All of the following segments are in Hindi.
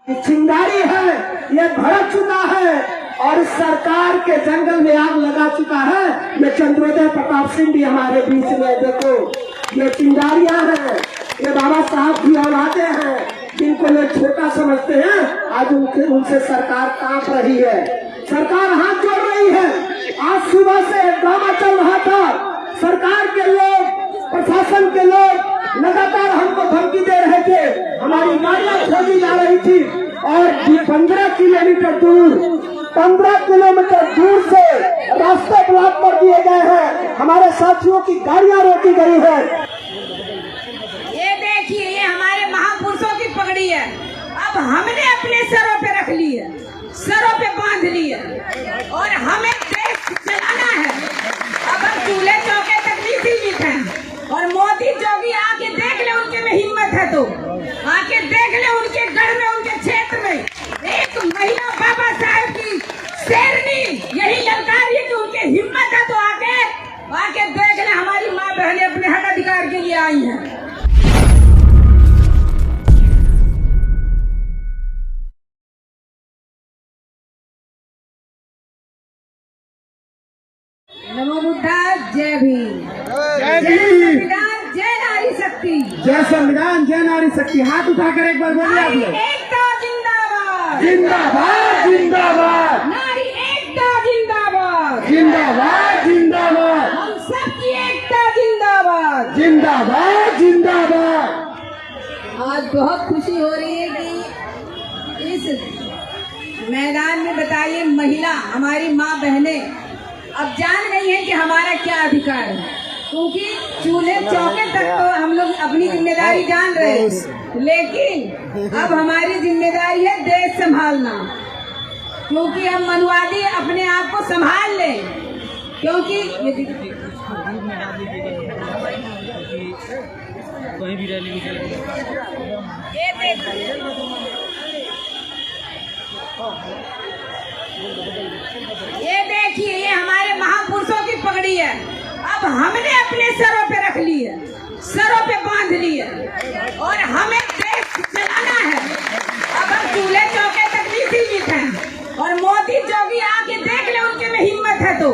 चिंगारी है ये भड़क चुका है और सरकार के जंगल में आग लगा चुका है। ये चंद्रोदय प्रताप सिंह भी हमारे बीच में, देखो ये चिंगारियां हैं, ये बाबा साहब की औलादे हैं, जिनको लोग छोटा समझते हैं, आज उनसे सरकार कांप रही है, सरकार हाथ जोड़ रही है। आज सुबह से ड्रामा चल रहा था, सरकार के लोग, प्रशासन के लोग लगातार हमको धमकी दे रहे थे, हमारी गाड़ियां खोजी जा रही थी और 15 किलोमीटर दूर से रास्ते ब्लॉक कर दिए गए हैं, हमारे साथियों की गाड़ियां रोकी गई है। ये देखिए, ये हमारे महापुरुषों की पगड़ी है, अब हमने अपने सरों पे रख ली है, सरों पे बांध ली है और हमें देश चलाना है। अब हम चूल्हे चौके तक नहीं सीमित हैं और मोदी जोगी आके देख ले उनके में हिम्मत है तो आके देख ले उनके गढ़ में, उनके क्षेत्र में एक महिला बाबा साहब की शेरनी यही ललकार है कि उनके हिम्मत है तो आके देख ले। हमारी माँ बहनें अपने हक अधिकार के लिए आई हैं। नमो बुद्धा, जय भीम, जय संविधान, जय नारी शक्ति, जय संविधान, जय नारी शक्ति। हाथ उठाकर एक बार बोलिए आप लोग। एकता जिंदाबाद, जिंदाबाद जिंदाबाद, नारी एकता जिंदाबाद, जिंदाबाद जिंदाबाद, हम सबकी एकता जिंदाबाद, जिंदाबाद जिंदाबाद। आज बहुत खुशी हो रही है कि इस मैदान में बताइए महिला, हमारी माँ बहनें अब जान गई है कि हमारा क्या अधिकार है, क्योंकि चूल्हे चौके तक तो हम लोग अपनी जिम्मेदारी जान रहे हैं, लेकिन अब हमारी जिम्मेदारी है देश संभालना, क्योंकि हम मनुवादी अपने आप को संभाल लें, क्योंकि ये देखिए, ये हमारे महापुरुषों की पगड़ी है, अब हमने अपने सरों पे रख ली है, सरों पे बांध ली है और हमें देश चलाना है। अब हम चूल्हे चौके तक नहीं सीमित हैं और मोदी जोगी आके देख ले उनके में हिम्मत है तो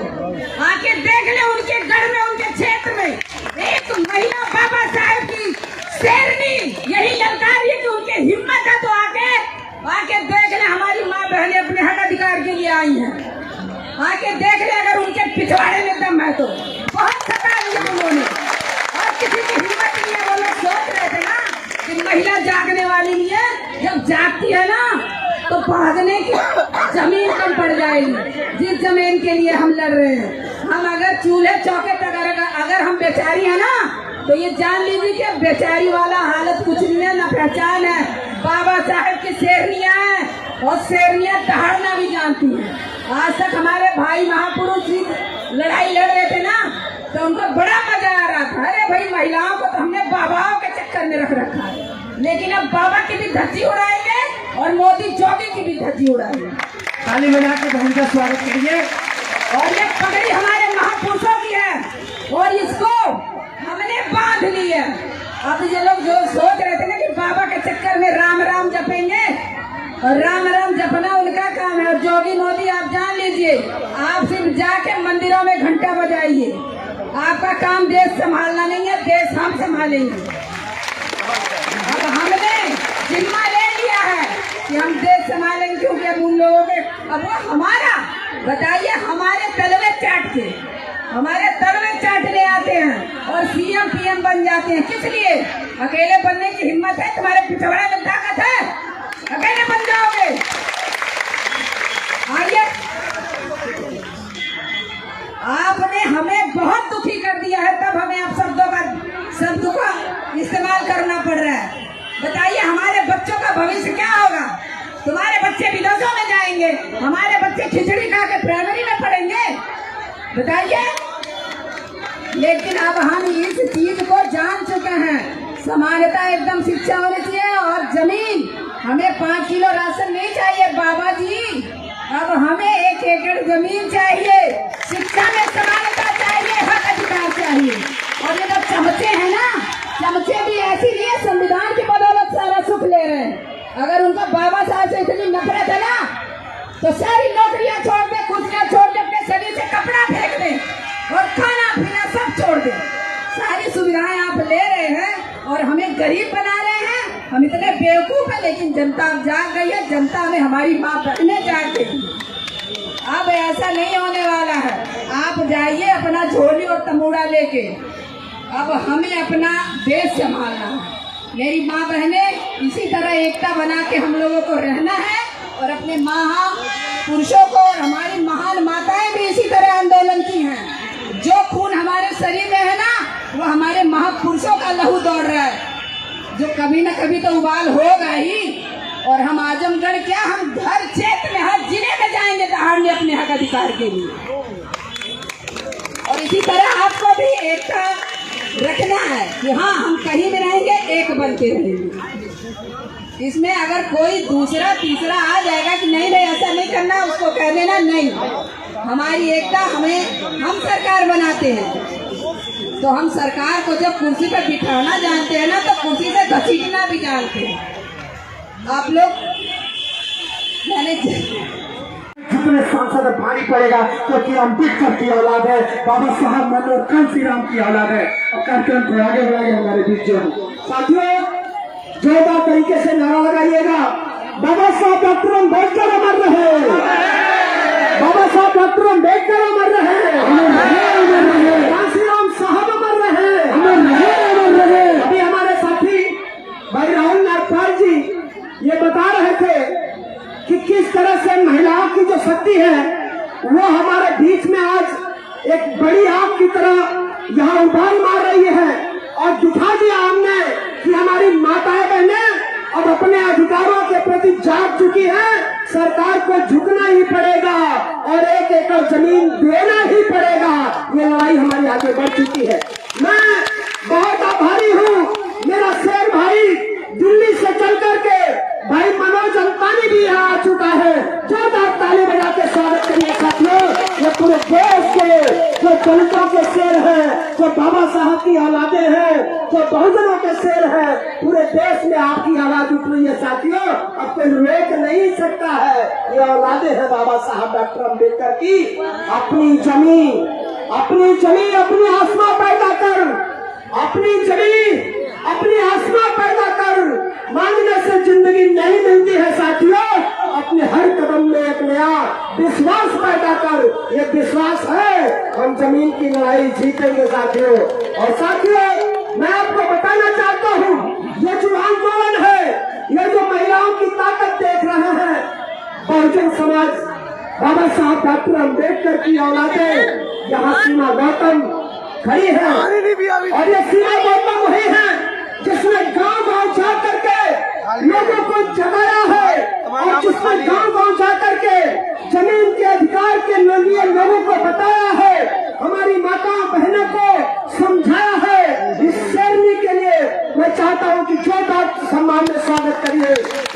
आके देख ले उनके गढ़ में, उनके क्षेत्र में एक महिला बाबा साहब की शेरनी यही ललकार है कि उनके हिम्मत है तो आके देख ले। हमारी माँ बहनें अपने हक अधिकार के लिए आई हैं, आके देख ले, अगर उनके पिछवाड़े में दम है तो। बहुत सता लिया उन्होंने और किसी की हिम्मत नहीं है। वो लोग सोच रहे थे ना कि महिला जागने वाली नहीं है, जब जागती है ना तो भागने की जमीन कम पड़ जाएगी, जिस जमीन के लिए हम लड़ रहे हैं। हम अगर चूल्हे चौके तक अगर हम बेचारी है ना तो ये जान लीजिए कि बेचारी वाला हालत कुछ नहीं है, ना पहचान है। बाबा साहब की शेरनियां हैं और शेरनियां दहाड़ना भी जानती हैं। आज तक हमारे भाई महापुरुष जी लड़ाई लड़ रहे थे ना तो उनको बड़ा मजा आ रहा था, अरे भाई महिलाओं को तो हमने बाबाओं के चक्कर में रख रखा है, लेकिन अब बाबा की भी धज्जी उड़ाएंगे और मोदी जोगी की भी धज्जी उड़ाएंगे। ताली बजा के बहन का स्वागत करिए। और ये पगड़ी हमारे महापुरुषों की है और इसको हमने बांध ली है। अब ये लोग जो सोच रहे थे ना कि बाबा के चक्कर में राम राम जपेंगे, और राम राम जपना उनका काम है। और जोगी मोदी आप जान लीजिए, आप सिर्फ जाके मंदिरों में घंटा बजाइए, आपका काम देश संभालना नहीं है, देश हम संभालेंगे। अब हमने जिम्मा ले लिया है कि हम देश संभालेंगे, क्योंकि अब उन लोगों के अब वो हमारा बताइए, हमारे तलवे चाट के, हमारे तलवे चाटने आते हैं और सीएम पीएम बन जाते हैं। किस लिए? अकेले बनने की हिम्मत है? तुम्हारे पिछवाड़े में ताकत है? अकेले बन जाओगे? आइए, आपने हमें बहुत दुखी कर दिया है, तब हमें अब शब्दों का इस्तेमाल करना पड़ रहा है। बताइए, हमारे बच्चों का भविष्य क्या होगा? तुम्हारे बच्चे विदेशों में जाएंगे, हमारे बच्चे खिचड़ी खा के प्राइमरी में पढ़ेंगे, बताइए। लेकिन अब हम इस चीज को जान चुके हैं, समानता एकदम शिक्षा होनी चाहिए और जमीन, हमें 5 किलो राशन नहीं चाहिए बाबा जी, अब हमें 1 एकड़ जमीन चाहिए, शिक्षा में समानता चाहिए, हक अधिकार चाहिए। और ये लोग चमचे हैं ना, चमचे भी ऐसी नहीं है, संविधान की बदौलत सारा सुख ले रहे हैं। अगर उनका बाबा साहब नफरत है ना, तो सारी नौकरियां छोड़ दे, कुर्सियां छोड़ दे, अपने शरीर से कपड़ा फेंक दे और खाना पीना सब छोड़ दे। सारी सुविधाएं आप ले रहे हैं और हमें गरीब बना रहे हैं। हम इतने बेवकूफ है, लेकिन जनता अब जाग गई है। जनता में हमारी माँ बहनें जाग गई। अब ऐसा नहीं होने वाला है। आप जाइए अपना झोली और तमूड़ा लेके, अब हमें अपना देश संभालना है। मेरी माँ बहने, इसी तरह एकता बना के हम लोगों को रहना है और अपने महापुरुषों को और हमारी महान माताएं भी इसी तरह आंदोलन की हैं। जो खून हमारे शरीर में है ना, वो हमारे महापुरुषों का लहू दौड़ रहा है, जो कभी न कभी तो उबाल होगा ही। और हम आजमगढ़ क्या, हम हर क्षेत्र में, हर जिले में जाएंगे दहाड़ने अपने हक अधिकार के लिए। और इसी तरह आपको भी एकता रखना है कि हाँ, हम कहीं भी रहेंगे एक बन के रहेंगे। इसमें अगर कोई दूसरा तीसरा आ जाएगा कि नहीं भाई ऐसा नहीं करना, उसको कह देना नहीं। हमारी एकता, हम सरकार बनाते हैं, तो हम सरकार को जब कुर्सी पर बिठाना जानते हैं ना, तो कुर्सी से घसीटना भी जानते हैं। आप लोग जितने सांसद भारी पड़ेगा, क्योंकि अम्बेडकर की औलाद है, बाबा साहब मनोहर कांसी राम की औलाद है। और कार्यक्रम को आगे बढ़ाएंगे हमारे बीच जो साथियों, जोरदार तरीके से नारा लगाइएगा, बाबा साहब डॉक्टर अम्बेडकर अमर रहे, बाबा साहब डॉक्टर अम्बेडकर अमर रहे, कांसी राम साहब अमर रहे, अमर रहे। अभी हमारे साथी भाई राहुल नागपाल जी ये बता रहे थे कि किस तरह से महिलाओं की जो शक्ति है वो हमारे बीच में आज एक बड़ी आग की तरह यहाँ उबाल मार रही है। और दिखा दिया हमने कि हमारी माताएं बहनें अब अपने अधिकारों के प्रति जाग चुकी है। सरकार को झुकना ही पड़ेगा और 1 एकड़ जमीन देना ही पड़ेगा। ये लड़ाई हमारी आगे बढ़ चुकी है। मैं बहुत आभारी हूँ, मेरा शेर भाई दिल्ली से चल करके भाई मनोज अंतानी भी यहाँ आ चुका है। जोरदार ताली बजा के स्वागत करिए साथियों। ये पूरे देश के जो दलितों के शेर हैं, जो बाबा साहब की औलादे हैं, जो बहुजनों के शेर हैं, पूरे देश में आपकी आवाज उठ रही है साथियों। अब कोई रोक नहीं सकता है। ये औलादे हैं बाबा साहब डॉक्टर अम्बेडकर की। अपनी जमीन अपनी आसमां पैदा कर, अपनी जमीन अपनी आसमां पैदा कर। मांगने से जिंदगी नहीं मिलती है साथियों, अपने हर कदम में एक नया विश्वास पैदा कर। ये विश्वास है, हम जमीन की लड़ाई जीतेंगे साथियों। और साथियों, मैं आपको बताना चाहता हूँ, ये जो आंदोलन है, ये जो महिलाओं की ताकत देख रहे हैं, बहुजन समाज बाबा साहब डॉक्टर अम्बेडकर की औलादें, यहाँ सीमा गौतम खड़ी है। और ये सीमा गौतम वही है जिसने गांव-गांव जा करके लोगों को जगाया है और जिसने गांव-गांव जा करके जमीन के अधिकार के लिए लोगों को बताया है, हमारी माताओं बहनों को समझाया है। इस शेरनी के लिए मैं चाहता हूं कि जोरदार सम्मान में स्वागत करिए।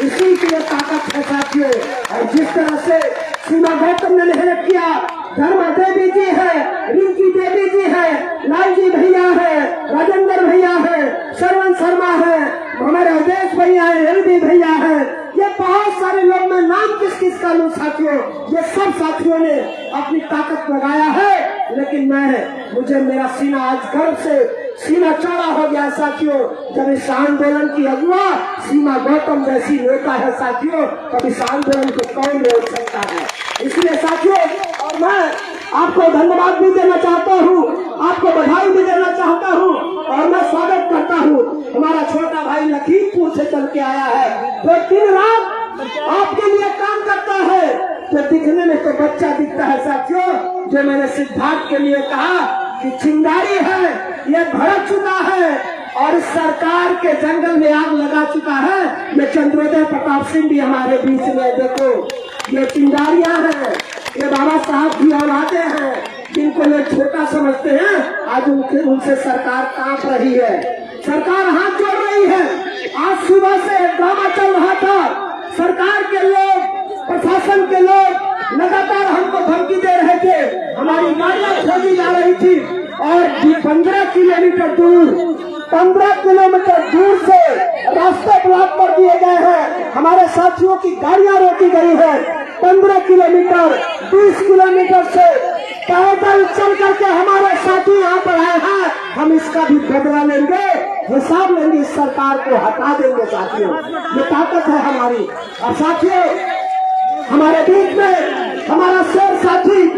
इसी की ताकत है साथियों। और जिस तरह से सीमा गौतम ने मेहनत किया, धर्मा देवी जी है, रिंकी देवी जी है, लालजी भैया है, राजेंद्र भैया है, श्रवण शर्मा है, हमारे अवधेश भैया है, एलबी भैया है, ये बहुत सारे लोग, मैं नाम किस किस का लूं साथियों, ये सब साथियों ने अपनी ताकत लगाया है। लेकिन मुझे मेरा सीना आज गर्व से सीना चौड़ा हो गया साथियों, जब इस आंदोलन की अगुआ सीमा गौतम जैसी नेता है साथियों, तब इस आंदोलन को कौन रोक सकता है। इसलिए साथियों, और मैं आपको धन्यवाद भी देना चाहता हूँ, आपको बधाई भी देना चाहता हूँ और मैं स्वागत करता हूँ। हमारा छोटा भाई लखीमपुर से चल के आया है, तो दिन रात आपके लिए काम करता है। तो दिखने में तो बच्चा दिखता है साथियों। जो मैंने सिद्धार्थ के लिए कहा कि चिंगारी है, ये भड़क चुका है और सरकार के जंगल में आग लगा चुका है। ये चंद्रोदय प्रताप सिंह भी हमारे बीच में, देखो ये चिंगारियां हैं, ये बाबा साहब की औलादे हैं, जिनको लोग छोटा समझते हैं। आज उनसे सरकार कांप रही है, सरकार हाथ जोड़ रही है। आज सुबह से एक ड्रामा चल रहा था, सरकार के लोग, प्रशासन के लोग लगातार हमको धमकी दे रहे थे, हमारी गाड़ियां खोजी जा रही थी और 15 किलोमीटर दूर 15 किलोमीटर दूर से रास्ते ब्लॉक कर दिए गए हैं। हमारे साथियों की गाड़ियां रोकी गई है। 15 किलोमीटर 20 किलोमीटर से पैदल चल करके हमारे साथी यहाँ पर आए हैं। हम इसका भी बदला लेंगे, हिसाब लेंगे, इस सरकार को हटा देंगे साथियों। ये ताकत है हमारी। और साथियों, हमारे बीच में हमारा शेर साथी